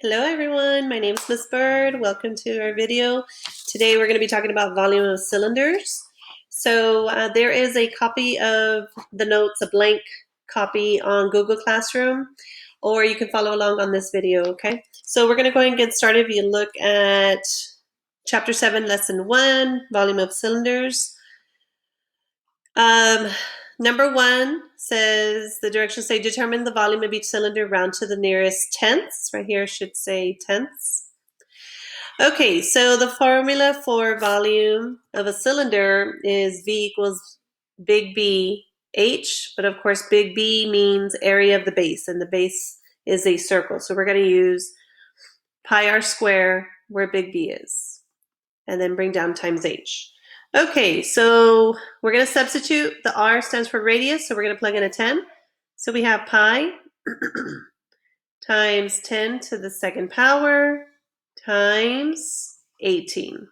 Hello everyone, my name is Miss Byrd. Welcome to our video. Today we're going to be talking about volume of cylinders. So there is a copy of the notes, a blank copy on Google Classroom, or you can follow along on this video, okay? So we're going to go ahead and get started. If you look at Chapter 7, Lesson 1, volume of cylinders. Number 1 says, the directions say, determine the volume of each cylinder round to the nearest tenths. Right here should say tenths. Okay, so the formula for volume of a cylinder is V equals big B H, but of course big B means area of the base, and the base is a circle. So we're going to use pi r square where big B is, and then bring down times H. Okay, so we're going to substitute. The R stands for radius, so we're going to plug in a 10. So we have pi times 10 to the second power times 18.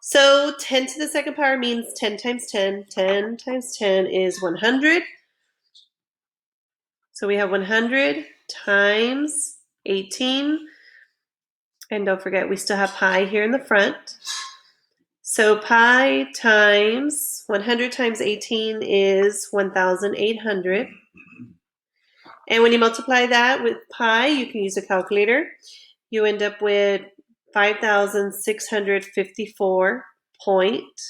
So 10 to the second power means 10 times 10. 10 times 10 is 100. So we have 100 times 18. And don't forget, we still have pi here in the front. So pi times 100 times 18 is 1,800. And when you multiply that with pi, you can use a calculator. You end up with 5,654 point.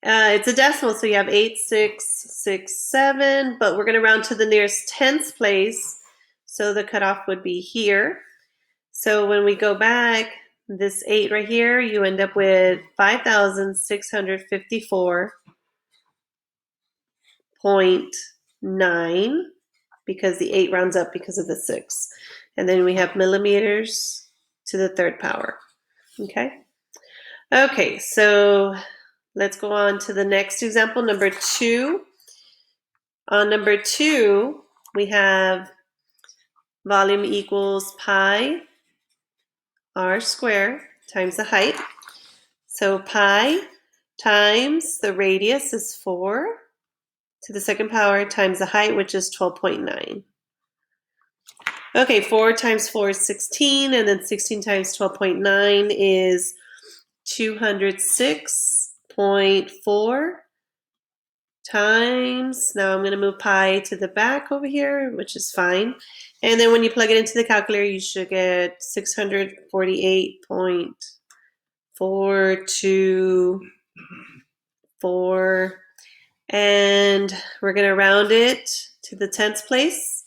It's a decimal, so you have 8667, but we're going to round to the nearest tenths place. So the cutoff would be here. So when we go back, this 8 right here, you end up with 5,654.9 because the 8 rounds up because of the 6. And then we have millimeters to the third power. Okay? Okay, so let's go on to the next example, number 2. On number 2, we have volume equals pi r squared times the height. So pi times the radius is 4 to the second power times the height, which is 12.9. Okay, 4 times 4 is 16, and then 16 times 12.9 is 206.4 times, now I'm going to move pi to the back over here, which is fine. And then when you plug it into the calculator, you should get 648.424. And we're going to round it to the tenths place.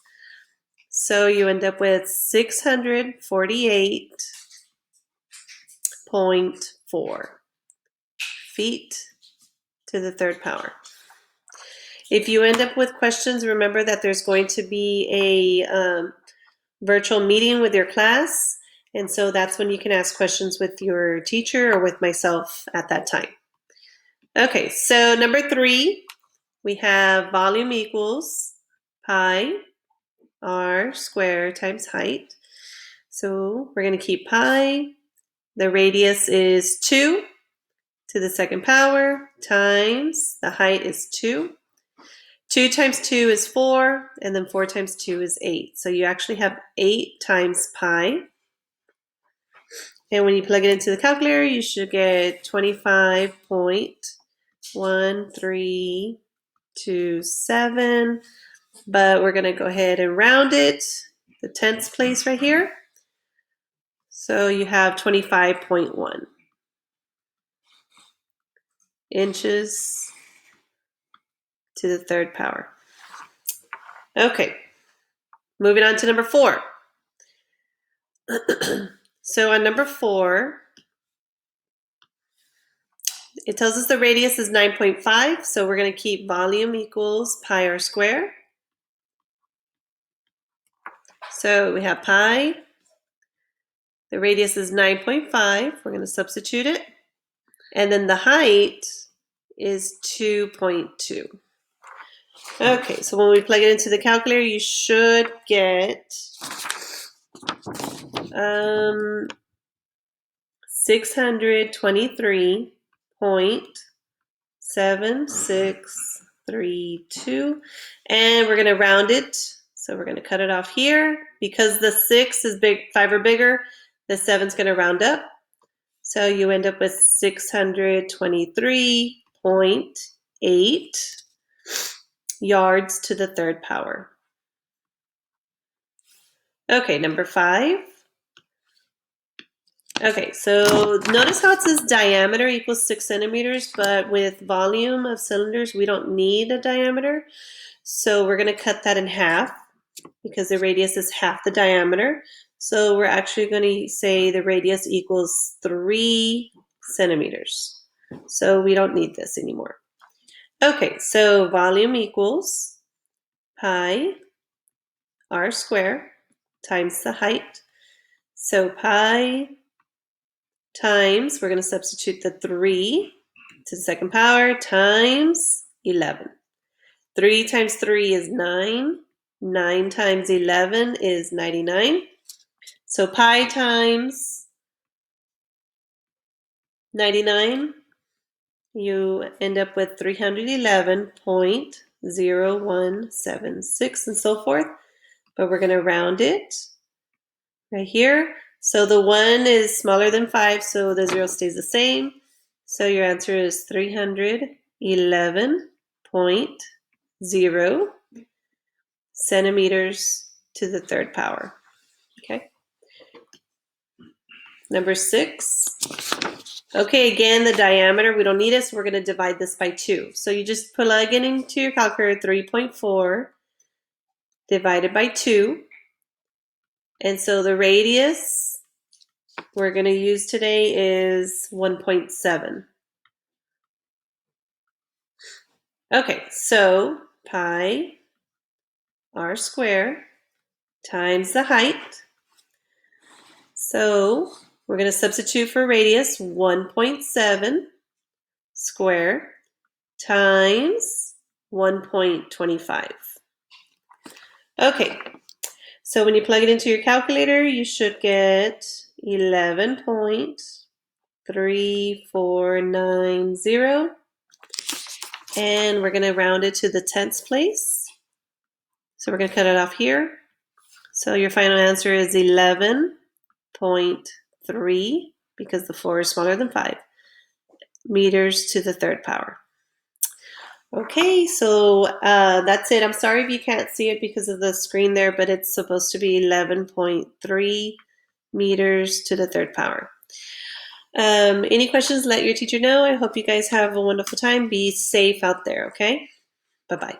So you end up with 648.4 feet to the third power. If you end up with questions, remember that there's going to be a virtual meeting with your class, and so that's when you can ask questions with your teacher or with myself at that time. Okay, so number 3, we have volume equals pi r squared times height. So we're going to keep pi. The radius is 2 to the second power times the height is 2. 2 times 2 is 4, and then 4 times 2 is 8. So you actually have 8 times pi. And when you plug it into the calculator, you should get 25.1327. But we're going to go ahead and round it, the tenths place right here. So you have 25.1 inches to the third power. Okay, moving on to number 4. So on number 4, it tells us the radius is 9.5, so we're going to keep volume equals pi r squared. So we have pi. The radius is 9.5. We're going to substitute it. And then the height is 2.2. Okay, so when we plug it into the calculator, you should get 623.7632, and we're going to round it So we're going to cut it off here. Because the 6 is big, 5 or bigger, the 7's going to round up. So you end up with 623.8 yards to the third power. Okay, number 5. Okay, so notice how it says diameter equals 6 centimeters, but with volume of cylinders, we don't need a diameter. So we're going to cut that in half because the radius is half the diameter. So we're actually going to say the radius equals 3 centimeters. So we don't need this anymore. Okay, so volume equals pi r squared times the height. So pi times, we're going to substitute the 3 to the second power times 11. 3 times 3 is 9. 9 times 11 is 99. So pi times 99, you end up with 311.0176 and so forth. But we're going to round it right here. So the 1 is smaller than 5, so the 0 stays the same. So your answer is 311.0 centimeters to the third power. Okay. Number 6. Okay, again, the diameter, we don't need it, so we're going to divide this by 2. So you just plug it into your calculator, 3.4 divided by 2. And so the radius we're going to use today is 1.7. Okay, so pi r squared times the height. So we're going to substitute for radius 1.7 squared times 1.25. Okay, so when you plug it into your calculator, you should get 11.3490. And we're going to round it to the tenths place. So we're going to cut it off here. So your final answer is 11.3, because the 4 is smaller than 5, meters to the third power. Okay, so that's it. I'm sorry if you can't see it because of the screen there, but it's supposed to be 11.3 meters to the third power. Any questions, let your teacher know. I hope you guys have a wonderful time. Be safe out there, okay? Bye-bye.